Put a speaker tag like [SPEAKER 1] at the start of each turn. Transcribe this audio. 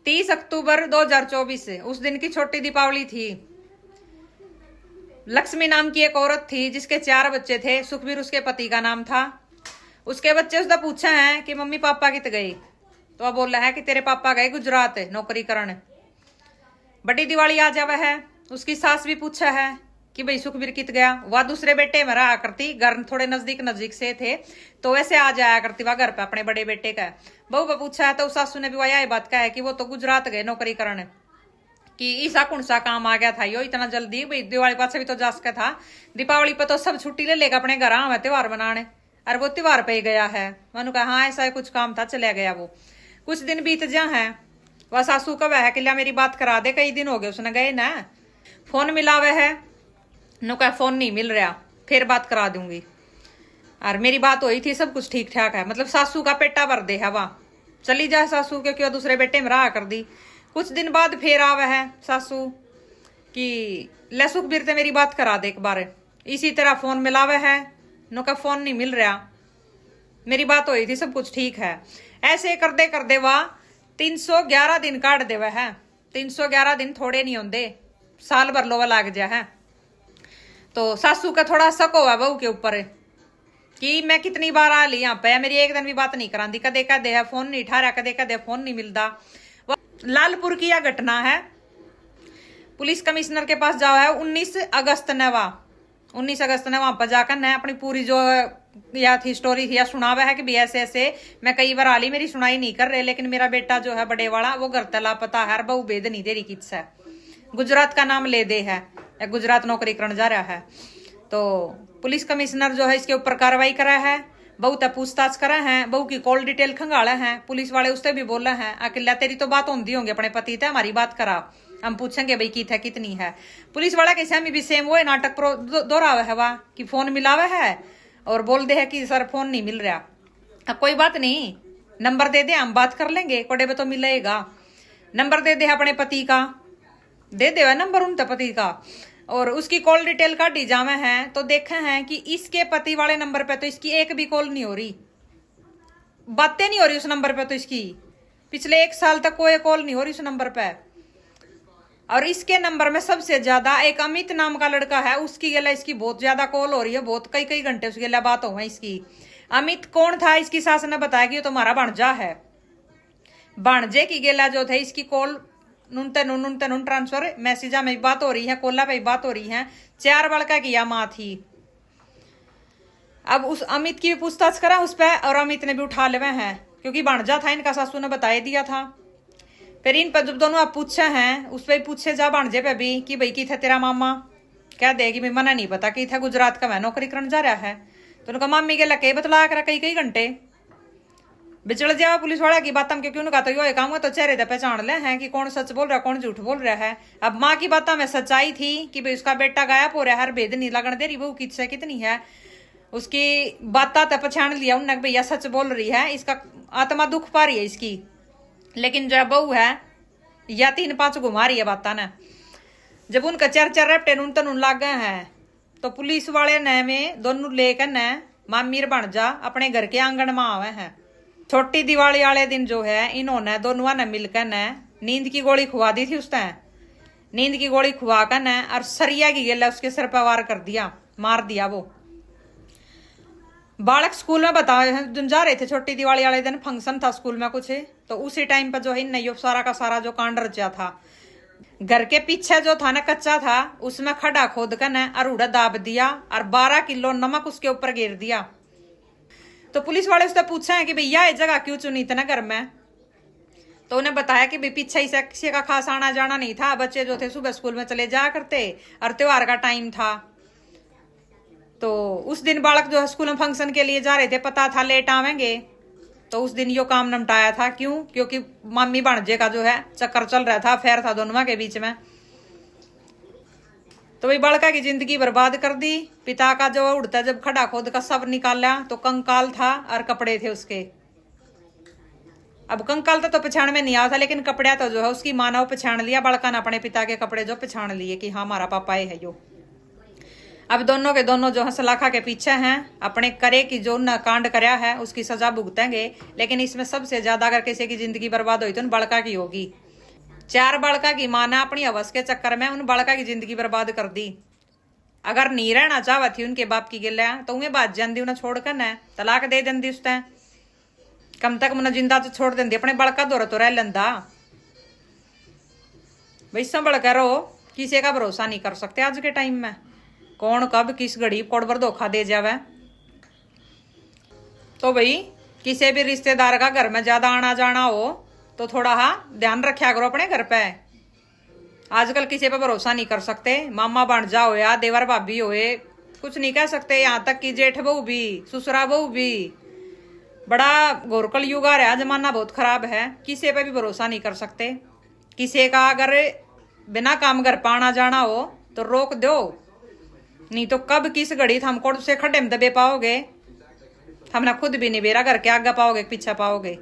[SPEAKER 1] 30 अक्टूबर 2024 उस दिन की छोटी दीपावली थी। लक्ष्मी नाम की एक औरत थी जिसके 4 बच्चे थे। सुखबीर उसके पति का नाम था। उसके बच्चे उसने पूछा है कि मम्मी पापा कित गए, तो वह बोल रहा है कि तेरे पापा गए गुजरात नौकरी करने। बड़ी दिवाली आ जावे है, उसकी सास भी पूछा है कि भाई सुखबीर कित गया। वह दूसरे बेटे में रहा करती, घर थोड़े नजदीक नजदीक से थे तो वैसे आ जाया करती वह घर पे अपने बड़े बेटे का। बहू को पूछा है तो सासू ने भी वह बात कहा है कि वो तो गुजरात गए नौकरी करने, कि ईसा कौन सा काम आ गया था यो इतना जल्दी। भाई दिवाली पास भी तो जा सका था, दीपावली पे तो सब छुट्टी ले लेगा अपने घर आवे त्योहार मनाने, और वो त्योहार पे ही गया है। मनु कहा हाँ ऐसा कुछ काम था चला गया वो। कुछ दिन बीत जा है, वह सासू का वह कि मेरी बात करा दे, कई दिन हो गए उसने गए ना। फोन मिलावे है, नु कहा फोन नहीं मिल रहा, फिर बात करा दूंगी। और मेरी बात हुई थी, सब कुछ ठीक ठाक है। मतलब सासू का पेटा भर दे है, वह चली जाए सासू क्योंकि वह दूसरे बेटे में रहा कर दी। कुछ दिन बाद फिर आवे है सासू कि ले सुखबीर ते मेरी बात करा दे एक बार। इसी तरह फोन मिलावे है, नु का फोन नहीं मिल रहा, मेरी बात हुई थी सब कुछ ठीक है। ऐसे करते करते वह 311 दिन काट देवे है। 311 दिन थोड़े नहीं होंगे, साल भर लोवा लाग जा है। तो सासू का थोड़ा शक हुआ बहू के ऊपर कि मैं कितनी बार आ ली यहाँ पे, मेरी एक दिन भी बात नहीं करांदी, कदे कदे है फोन नहीं उठा रहा, कदे कदे फोन नहीं मिलता। लालपुर की यह घटना है, पुलिस कमिश्नर के पास जाओ है 19 अगस्त ने वहां पर जाकर न अपनी पूरी जो या थी स्टोरी थी या सुनावा है कि भी ऐसे ऐसे मैं कई बार आली, मेरी सुनाई नहीं कर रहे, लेकिन मेरा बेटा जो है बड़े वाला वो घर तला पता है, बहु भेद नहीं दे रही किस है, गुजरात का नाम ले दे है, गुजरात नौकरी करने जा रहा है। तो पुलिस कमिश्नर जो है इसके ऊपर कार्रवाई करा है, बहू तक पूछताछ करा है, बहू की कॉल डिटेल खंगाला है। पुलिस वाले उससे भी बोला है अकेला तेरी तो बात होती होंगी अपने पति थे, हमारी बात करा, हम पूछेंगे भाई की था कितनी है। पुलिस वाला कैसे हम भी सेम वो नाटक दोहरावे है वह कि फोन मिलावे है और बोल दे है कि सर फोन नहीं मिल रहा। अब कोई बात नहीं, नंबर दे दे हम बात कर लेंगे, कोडे में तो मिलेगा। नंबर दे दे अपने पति का, दे दे नंबर उनका पति का, और उसकी कॉल डिटेल का डी जावे हैं तो देखे हैं कि इसके पति वाले नंबर पे तो इसकी एक भी कॉल नहीं हो रही, बातें नहीं हो रही उस नंबर पे, तो इसकी पिछले 1 साल तक कोई कॉल नहीं हो रही उस नंबर पे। और इसके नंबर में सबसे ज्यादा एक अमित नाम का लड़का है, उसकी गला इसकी बहुत ज्यादा कॉल हो रही है, बहुत कई कई घंटे उसकी गला बात हो गई इसकी। अमित कौन था, इसकी सास ने बताया कि ये तो हमारा भांजा है। भांजे की गेला जो थे इसकी कॉल नून ट्रांसफर मैसेजा में बात हो रही है, कोला पे बात हो रही है। 4 बड़का की या माँ थी। अब उस अमित की पूछताछ करा उस पर, और अमित ने भी उठा लेवे हैं क्योंकि भांजा था, इनका सासू ने बता दिया था। फिर इन पर जब दोनों आप पूछे हैं उस पर पूछे जा भांजे पे भी कि भाई की था तेरा मामा, क्या देगी भाई मना नहीं पता की था, गुजरात का मैं नौकरी करने जा रहा है। तो उनका मामी के लगे बतला करा कई कई घंटे बिचड़ जावा पुलिस वाला की बात, क्योंकि उनका तो यो काम तो चेहरे से पहचान ले हैं कि कौन सच बोल रहा है कौन झूठ बोल रहा है। अब माँ की बातों में सच्चाई थी कि भाई उसका बेटा गायब हो रहा है, हर भेद नहीं लगन दे रही, बहू किससे कितनी है, उसकी बात पहचान लिया उनने भैया सच बोल रही है, इसका आत्मा दुख पा रही है इसकी। लेकिन जो बहू है या 3-5 घुमा रही है बाता ने। जब उनका 4-4 रैप्टे नून तनून लाग गए हैं तो पुलिस वाले ने में दोनों लेकर न मामीर बन जा अपने घर के आंगन में आवे हैं। छोटी दिवाली वाले दिन जो है इन्होंने दोनों ने मिलकर न नींद की गोली खुआ दी थी उस टाइम, नींद की गोली खुआ कर न और सरिया की गेला उसके सिर पर वार कर दिया, मार दिया। वो बालक स्कूल में बता जा रहे थे, छोटी दिवाली वाले दिन फंक्शन था स्कूल में कुछ, तो उसी टाइम पर जो है इन सारा का सारा जो कांड रचा था, घर के पीछे जो था ना कच्चा था उसमें खड्डा खोद कर न अरूड़ा दाब दिया और 12 किलो नमक उसके ऊपर गिर दिया। तो पुलिस वाले उससे पूछे हैं कि भैया ये जगह क्यों चुनी इतना घर में, तो उन्हें बताया कि भाई पीछे से किसी का खास आना जाना नहीं था, बच्चे जो थे सुबह स्कूल में चले जाया करते और त्योहार का टाइम था। तो उस दिन बालक जो है स्कूल में फंक्शन के लिए जा रहे थे, पता था लेट आवेंगे, तो उस दिन यो काम निपटाया था। क्यों? क्योंकि मामी भांजे का जो है चक्कर चल रहा था, अफेयर था दोनों के बीच में। तो भाई बड़का की जिंदगी बर्बाद कर दी। पिता का जो उड़ता जब खड़ा खोद का सब निकाला तो कंकाल था और कपड़े थे उसके। अब कंकाल तो पहचान में नहीं आया था, लेकिन कपड़े तो जो है उसकी माँ ने पहचान लिया, बड़का ने अपने पिता के कपड़े जो पहचान लिए कि हाँ हमारा पापा है यो। अब दोनों के दोनों जो है सलाखा के पीछे हैं, अपने करे की जो न कांड करया है उसकी सजा भुगतेंगे। लेकिन इसमें सबसे ज्यादा अगर किसी की जिंदगी बर्बाद हुई तो बड़का की होगी, 4 बालका की मां ने अपनी हवस के चक्कर में उन बालका की जिंदगी बर्बाद कर दी। अगर नहीं रहना चाहती थी उनके बाप की गिल्ला तो उन्हें बात जाती, उन्हें छोड़कर न तलाक दे देंदी उसने। कम तक मुझे जिंदा तो छोड़ देंदी, अपने बालका दौरा तो रह लेंदा। भाई संभल कर रहो, किसी का भरोसा नहीं कर सकते आज के टाइम में। कौन कब किस घड़ी कोड़ पर धोखा दे जावे। तो भाई किसी भी रिश्तेदार का घर में ज्यादा आना जाना हो तो थोड़ा ध्यान रखा करो अपने घर पे। आजकल किसी पे भरोसा नहीं कर सकते। मामा भांजा हो या देवर भाभी होए, कुछ नहीं कह सकते। यहाँ तक कि जेठ बहू भी, ससुरा बहू भी। बड़ा घोरकल युग आ रहा है, जमाना बहुत खराब है। किसी पे भी भरोसा नहीं कर सकते। किसी का अगर बिना काम घर पर आना जाना हो तो रोक दो, नहीं तो कब किस घड़ी हम कोड़ से खड्डे में दबे पाओगे। हमने खुद भी नहीं बेरा घर के आगे पाओगे पीछा पाओगे।